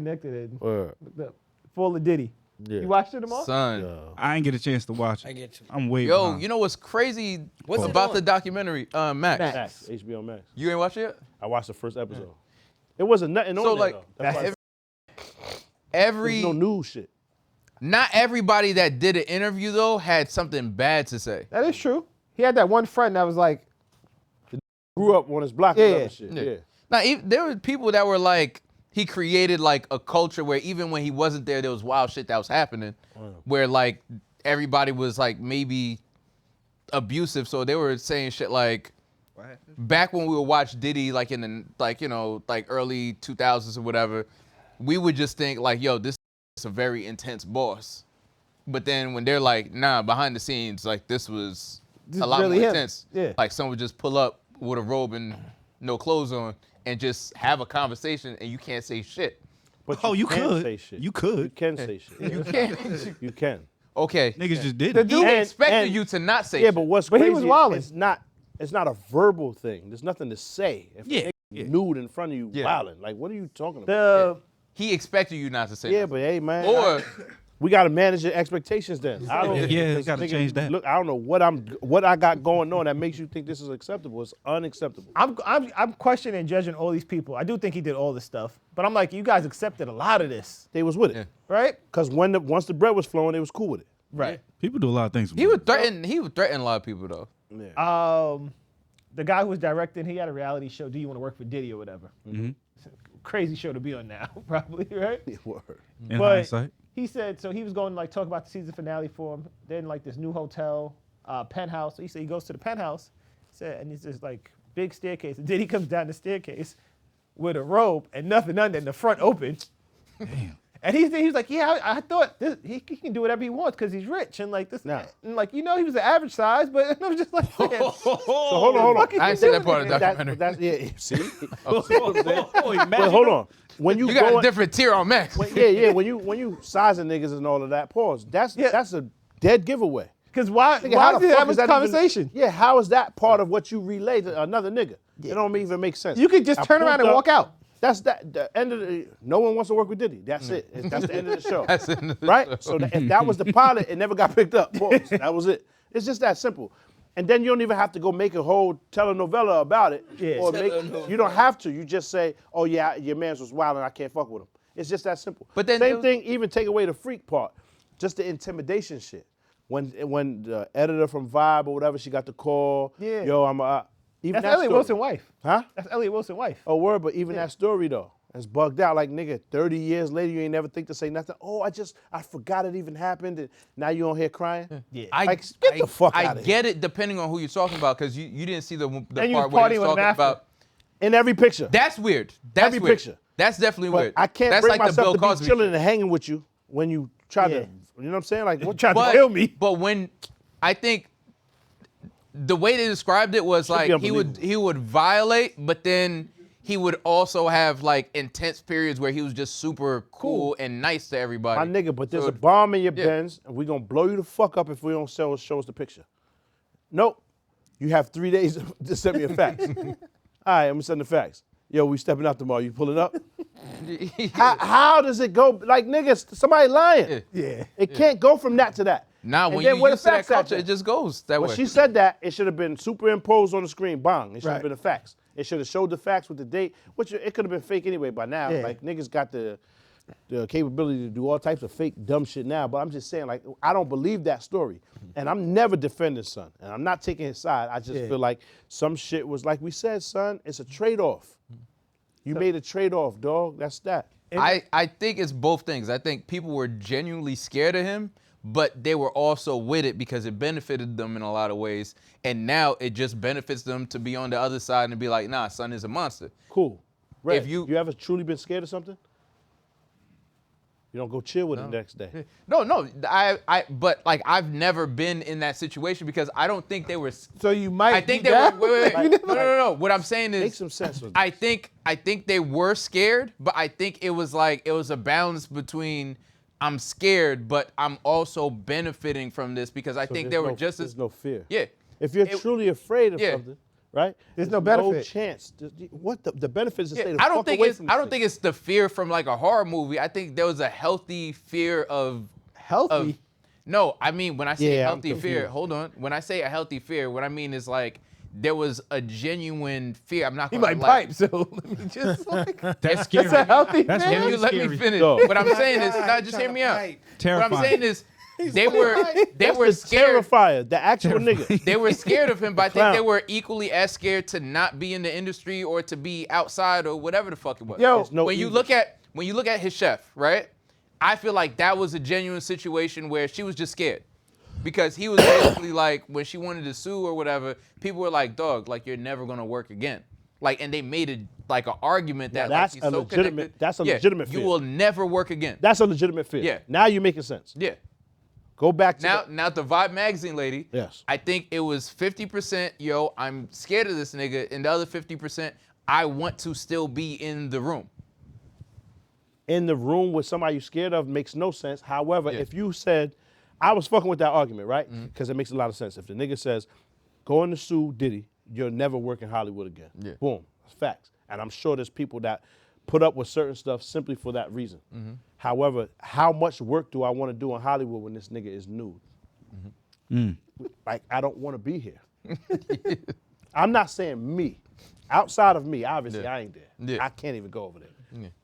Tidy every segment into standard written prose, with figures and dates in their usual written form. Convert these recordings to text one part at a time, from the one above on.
disconnected and full of Diddy. Yeah. You watched it tomorrow? Son. I ain't get a chance to watch it. I get to. I'm way Yo, behind. you know what's crazy What's it about on? the documentary? Max. HBO Max. You ain't watch it yet? I watched the first episode. It wasn't nothing on So, there, like, though. That's why Every there's no news shit. not everybody that did an interview though had something bad to say. That is true. He had that one friend that was like, Grew up on his block Yeah, and other yeah. shit. Yeah. Yeah. Now there were people that were like, he created like a culture where even when he wasn't there was wild shit that was happening, where like everybody was like maybe abusive. So they were saying shit like, back when we would watch Diddy like in the like early 2000s or whatever, we would just think like, yo, this is a very intense boss. But then when they're like, nah, behind the scenes, like this was This a is lot really more him. intense. Yeah. Like someone would just pull up with a robe and no clothes on and just have a conversation and you can't say shit. But Oh, you can could. say shit. You could. You can say shit. You can't. You can. Okay. Niggas just did The it. dude- He And- expected and- you to not say Yeah, shit. but what's But he crazy was is wildin'. it's not a verbal thing. There's nothing to say. If Yeah, a nigga yeah. nude in front of you Yeah. wilding, like what are you talking about? He expected you not to say Yeah, nothing. but hey man, Or we gotta manage your expectations then. I don't know. Yeah, because gotta nigga, change that. Look, I don't know what I got going on that makes you think this is acceptable. It's unacceptable. I'm questioning and judging all these people. I do think he did all this stuff, but I'm like, you guys accepted a lot of this, They was with Yeah. it. right? Cause once the bread was flowing, they was cool with it. Right. People do a lot of things. he would threaten a lot of people though. Yeah. The guy who was directing, he had a reality show. Do you want to work for Diddy or whatever? Mm-hmm. Crazy show to be on now, probably, right? Word. In But hindsight. he said, so he was going to like talk about the season finale for him. Then like this new hotel, penthouse. So he said he goes to the penthouse, and it's this like big staircase. And then he comes down the staircase with a robe and nothing under, and the front open. Damn. And he was like, yeah, I thought he can do whatever he wants because he's rich and like this. Nah. And like, he was the average size, but I was just like, man, So hold on. I ain't seen that part of the documentary. That's yeah. See. See Oh, what I'm saying? imagine But hold on. When you You got go a different tier on Max. when you sizing niggas and all of that, pause. That's a dead giveaway. because why Nigga, why how did the you fuck have is this that conversation? Even, how is that part of what you relay to another nigga? It don't even make sense. You could just I turn around pulled and up. walk out. That's the end of the. No one wants to work with Diddy. That's it. That's the end of the show. That's the end of the right? show. So if that was the pilot, it never got picked up. Pause. That was it. It's just that simple. And then you don't even have to go make a whole telenovela about it. Yeah. Or you don't have to. You just say, oh yeah, your man's was wild and I can't fuck with him. It's just that simple. But then same thing. Even take away the freak part, just the intimidation shit. When the editor from Vibe or whatever, she got the call. Yeah. Yo, I'm even That's that Elliot story. Wilson's wife. Huh? That's Elliot Wilson's wife. Oh, word, but even that story though, it's bugged out. Like nigga, 30 years later, you ain't never think to say nothing. Oh, I forgot it even happened. And now you on here crying. Yeah. Like, get the fuck I outta get it depending on who you're talking about because you didn't see the And part you where was he was partying with him talking after. about. In every picture. That's weird. That's Every weird. picture. That's definitely But weird. I can't That's bring like the myself Bill to be Cosby chilling shit. and hanging with you when you try Yeah. to, you know what I'm saying? Like, what Tried to but- kill me. But when I think the way they described it was like be he would violate, but then he would also have like intense periods where he was just super cool and nice to everybody. My nigga, but there's So a bomb in your yeah. Benz, and we gonna blow you the fuck up if we don't show us the picture. Nope. You have 3 days to send me a fax. All right, I'm gonna send the fax. Yo, we stepping out tomorrow. You pulling up? How does it go? Like, niggas, somebody lying. Yeah. It can't go from that to that. Nah, And when then you where the use that fax at culture, then? it just goes that When way. she said that, it should have been superimposed on the screen. Bang. It should have Right. been a fax. It should have showed the fax with the date, which it could have been fake anyway by now. Yeah. Like, niggas got the capability to do all types of fake dumb shit now. But I'm just saying, like, I don't believe that story. And I'm never defending son. And I'm not taking his side. I just feel like some shit was, like we said, son, it's a trade-off. You made a trade-off, dog. That's that. I think it's both things. I think people were genuinely scared of him, but they were also with it because it benefited them in a lot of ways. And now it just benefits them to be on the other side and be like, nah, son is a monster. Cool. Red, If you- ever truly been scared of something? You don't go chill with him the next day. No, but like I've never been in that situation because I don't think they were. So you might. I think do they that? were. Wait. You never- No. What I'm saying is, Make some sense with I think they were scared, but I think it was a balance between I'm scared, but I'm also benefiting from this because I think they were just as There's no fear. yeah. If you're It- truly afraid of Yeah. something, right? There's no benefit. No chance. What the benefit is to stay the I don't fuck think away it's from I this don't shit. think it's the fear from like a horror movie. I think there was a healthy fear of Healthy. no, I mean when I say Yeah, I'm healthy fear, confused. hold on. When I say a healthy fear, what I mean is like there was a genuine fear. I'm not He gonna might like, pipe, so let me just like. That's scary. That's a healthy That's fear. If you let me scary. finish, No. what I'm saying is, no, just hear me out. What Terrifying. I'm saying is, they were That's the scared. Terrifier, the actual nigga. They were scared of him, but I think Clown. they were equally as scared to not be in the industry or to be outside or whatever the fuck it was. Yo, There's no when you either. look at his chef, right? I feel like that was a genuine situation where she was just scared. Because he was basically like, when she wanted to sue or whatever, people were like, dog, like you're never gonna work again. Like, and they made it like an argument that that's like, he's a so legitimate- connected. that's a Yeah, legitimate You fear. will never work again. That's a legitimate fear. Yeah. Now you're making sense. Yeah. Go back to Now the Vibe magazine lady. Yes. I think it was 50%, yo, I'm scared of this nigga, and the other 50%, I want to still be in the room. in the room with somebody you're scared of makes no sense. However, Yeah. if you said, I was fucking with that argument, right? Mm-hmm. Because it makes a lot of sense. If the nigga says, going to sue Diddy, you'll never work in Hollywood again. Yeah. Boom. That's facts. And I'm sure there's people that put up with certain stuff simply for that reason. Mm-hmm. However, how much work do I want to do in Hollywood when this nigga is nude? Like, I don't want to be here. I'm not saying me. Outside of me, obviously, Yeah. I ain't there. Yeah. I can't even go over there.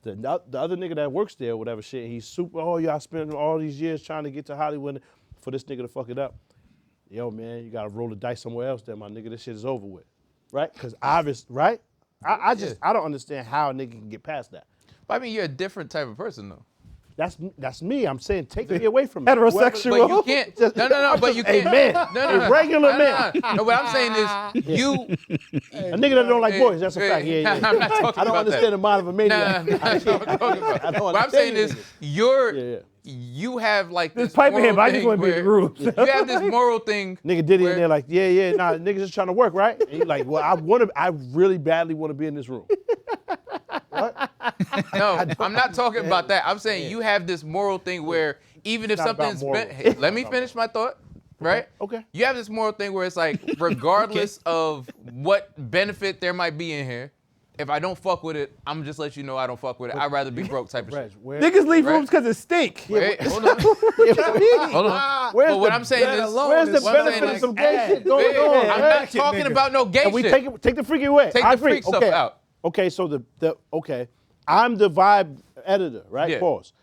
The other nigga that works there, whatever shit, he's super, oh yeah, I spent all these years trying to get to Hollywood for this nigga to fuck it up. Yo, man, you gotta roll the dice somewhere else then, my nigga. This shit is over with. Right? Because obvious, right? I don't understand how a nigga can get past that. But I mean, you're a different type of person, though. That's me. I'm saying take me away from me. Heterosexual. But you can't. No. But you A can't. man. No. A regular man. No, what I'm saying is, you. A nigga that don't like boys, that's a fact. Yeah, yeah. I'm not talking I don't about understand that. the mind of a maniac. Nah, that's what I'm talking about. I don't What I'm saying understand is, niggas. you have like this This pipe in moral here, but I just thing want to be in the where- room. You have this moral thing. Nigga Diddy where- in there like, yeah, nah, niggas just trying to work, right? And he like, well, I really badly want to be in this room. No, I'm not talking about that. I'm saying you have this moral thing where even if It's not about something's morals. been, hey, let me finish my thought, right? Okay. You have this moral thing where it's like, regardless of what benefit there might be in here, if I don't fuck with it, I'm just let you know I don't fuck with it. I'd rather be broke type of Reg, shit. where, Niggas leave Right. rooms because it stink. Wait, hold on. Hold on. Where's But what the- I'm saying is, where's the what I'm benefit saying of is- some gay shit going Wait, on? I'm right? not talking about no gay And we shit. take the freaky away. Take I the agree. freak stuff Okay. out. Okay, so okay, I'm the vibe editor, right? Yeah. Pause.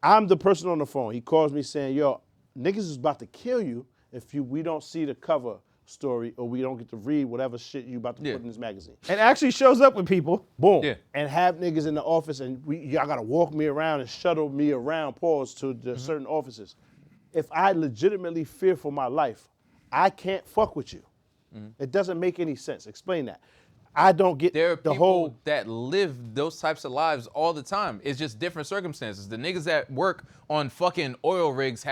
I'm the person on the phone. He calls me saying, yo, niggas is about to kill you if we don't see the cover story or we don't get to read whatever shit you about to Yeah. put in this magazine. And actually shows up with people. Boom. Yeah. And have niggas in the office and y'all gotta walk me around and shuttle me around, pause, to the Mm-hmm. certain offices. If I legitimately fear for my life, I can't fuck with you. Mm-hmm. It doesn't make any sense. Explain that. I don't get There are the people whole. that live those types of lives all the time. It's just different circumstances. The niggas that work on fucking oil rigs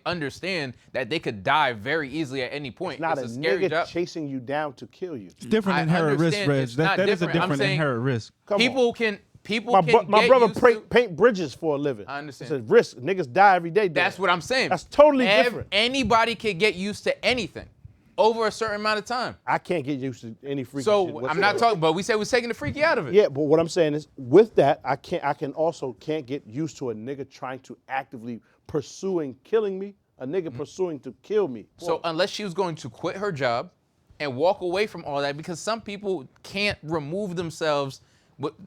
understand that they could die very easily at any point. It's not It's a a scary nigga job. chasing you down to kill you. It's different I inherent risk, understand Reg. it's not That is a different. I'm different saying inherent risk. Come on. People can My get brother used to- paint bridges for a living. I understand. It's a risk. Niggas die every day. That's what I'm saying. That's totally different. Anybody can get used to anything over a certain amount of time. I can't get used to any freaky shit So I'm whatsoever. not talking, but we said we're taking the freaky out of it. Yeah, but what I'm saying is, with that, I can't get used to a nigga trying to actively pursuing killing me, a nigga pursuing to kill me. So unless she was going to quit her job and walk away from all that, because some people can't remove themselves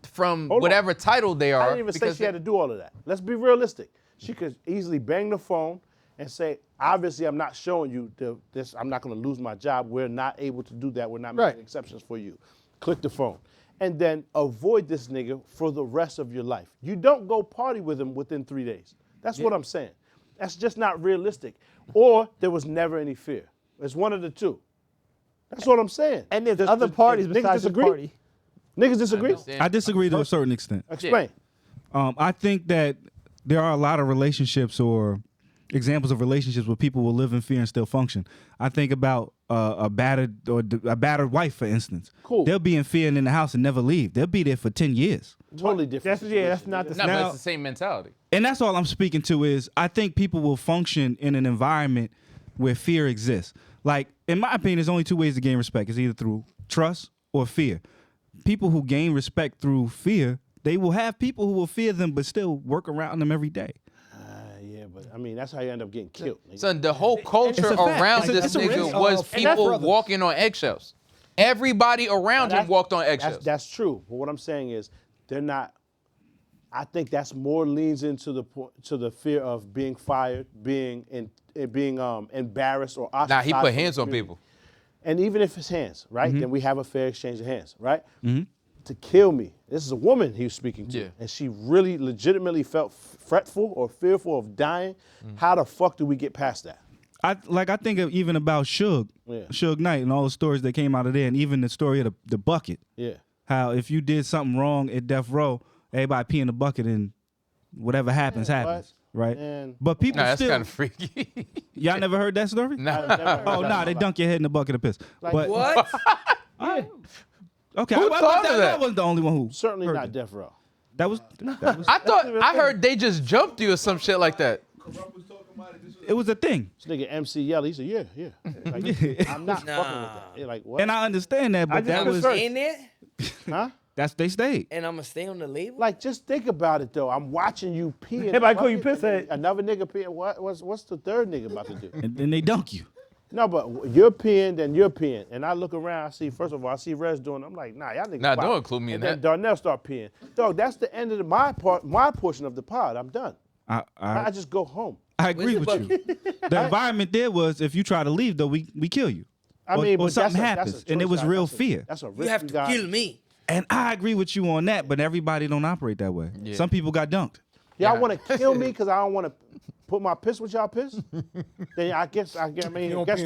from Hold on. whatever title they are. I didn't even say because she had to do all of that. Let's be realistic. She could easily bang the phone and say, obviously, I'm not showing you this. I'm not going to lose my job. We're not able to do that. We're not making Right. exceptions for you. Click the phone. And then avoid this nigga for the rest of your life. You don't go party with him within 3 days. That's what I'm saying. That's just not realistic. Or there was never any fear. It's one of the two. That's what I'm saying. And there's Does- other does- parties niggas besides the disagree? party. Niggas disagree? understand. I disagree to a certain extent. Explain. I think that there are a lot of relationships or examples of relationships where people will live in fear and still function. I think about a battered wife, for instance. Cool. They'll be in fear and in the house and never leave. They'll be there for 10 years. Totally different. That's not the No, but Now- it's the same mentality. And that's all I'm speaking to is I think people will function in an environment where fear exists. Like, in my opinion, there's only two ways to gain respect. It's either through trust or fear. People who gain respect through fear, they will have people who will fear them but still work around them every day. Yeah, but I mean, that's how you end up getting killed. Nigga. Son, the whole culture a fact. around It's this a nigga risk. was And people that's- walking on eggshells. Everybody around him walked on eggshells. That's true. But what I'm saying is, they're not. I think that's more leans into the fear of being fired, being embarrassed or ostracized. Nah, he from put the hands on community. people. And even if it's hands, right? Then we have a fair exchange of hands, right? To kill me. This is a woman he was speaking to, Yeah. and she really legitimately felt fretful or fearful of dying. How the fuck do we get past that? I think of even about Suge Knight and all the stories that came out of there, and even the story of the bucket. Yeah. How if you did something wrong at death row, everybody pee in the bucket and whatever happens, happens. Right? Man. But people Nah, that's still kind of freaky. y'all never heard that story? Nah. Oh no, they dunk your head in the bucket of piss. But What? okay, Who thought of that? I wasn't the only one who Certainly heard not that. death row. That was I heard they just jumped you or some shit like that. it was a thing. This nigga MC yelled. He said, "Yeah." Like, I'm not fucking with that. Yeah, like what? And I understand that, but that I'm was staying there, Huh? that's they stayed. and I'm gonna stay on the label. Like, just think about it though. I'm watching you pee. in the Everybody call you bucket, pisshead. and Another nigga peeing. What's the third nigga about to do? And then they dunk you. No, but you're peeing, then you're peeing. And I look around, I see, first of all, I see Rez doing it. I'm like, nah, y'all niggas Nah, wild. don't include me in and that. then Darnell start peeing. Dog, that's the end of my portion of the pod. I'm done. I just go home. I agree Where's with the you. The environment there was if you try to leave though, we kill you. I Or- mean, or but something that's happens, a and it choice. was real That's a- fear. That's a risk You have we to got. kill me. And I agree with you on that, but everybody don't operate that way. Yeah. Some people got dunked. Y'all want to kill me because I don't want to put my piss with y'all piss? Then I guess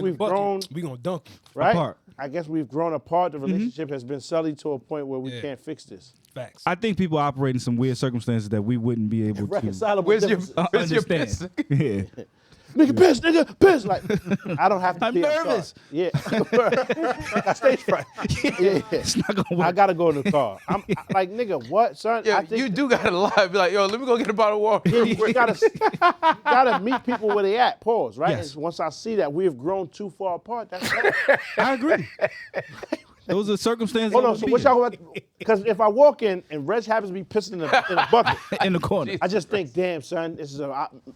we've grown, We gonna dunk you. right? apart. I guess we've grown apart. The relationship has been sullied to a point where we can't fix this. Facts. I think people operate in some weird circumstances that we wouldn't be able to Reconcilable Where's your differences. piss? understand. Yeah. Nigga, piss. Like, I don't have to I'm pee. nervous. Sorry. Yeah. I got stage fright. Yeah. It's not gonna work. I got to go in the car. I'm like, nigga, what, son? Yeah, I think you do gotta lie. Be like, yo, let me go get a bottle of water. Yeah, you gotta meet people where they at. Pause. Right. Yes. And once I see that we've grown too far apart, that's I agree. Those are circumstances. Hold that on. would So be what y'all? Because if I walk in and Reg happens to be pissing in a bucket, in the corner. I just think, damn, son, this is an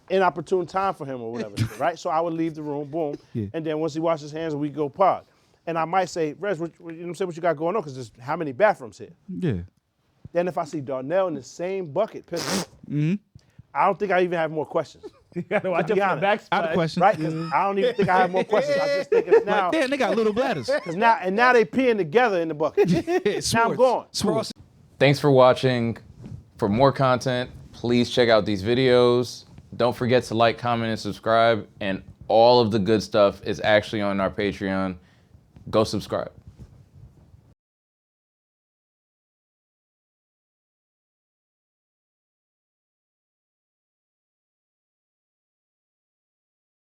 inopportune time for him or whatever, right? So I would leave the room, boom, Yeah. and then once he washes his hands, we go pod. And I might say, Reg, you know what I'm saying, what you got going on? Because there's how many bathrooms here? Yeah. Then if I see Darnell in the same bucket pissing, I don't think I even have more questions. You gotta watch To be out for the honest. I have a backsplash. question. Right? 'Cause I don't even think I have more questions. I just think it's now. Damn, they got little bladders. Cause now they peeing together in the bucket. Now I'm going. Swords. Thanks for watching. For more content, please check out these videos. Don't forget to like, comment, and subscribe. And all of the good stuff is actually on our Patreon. Go subscribe.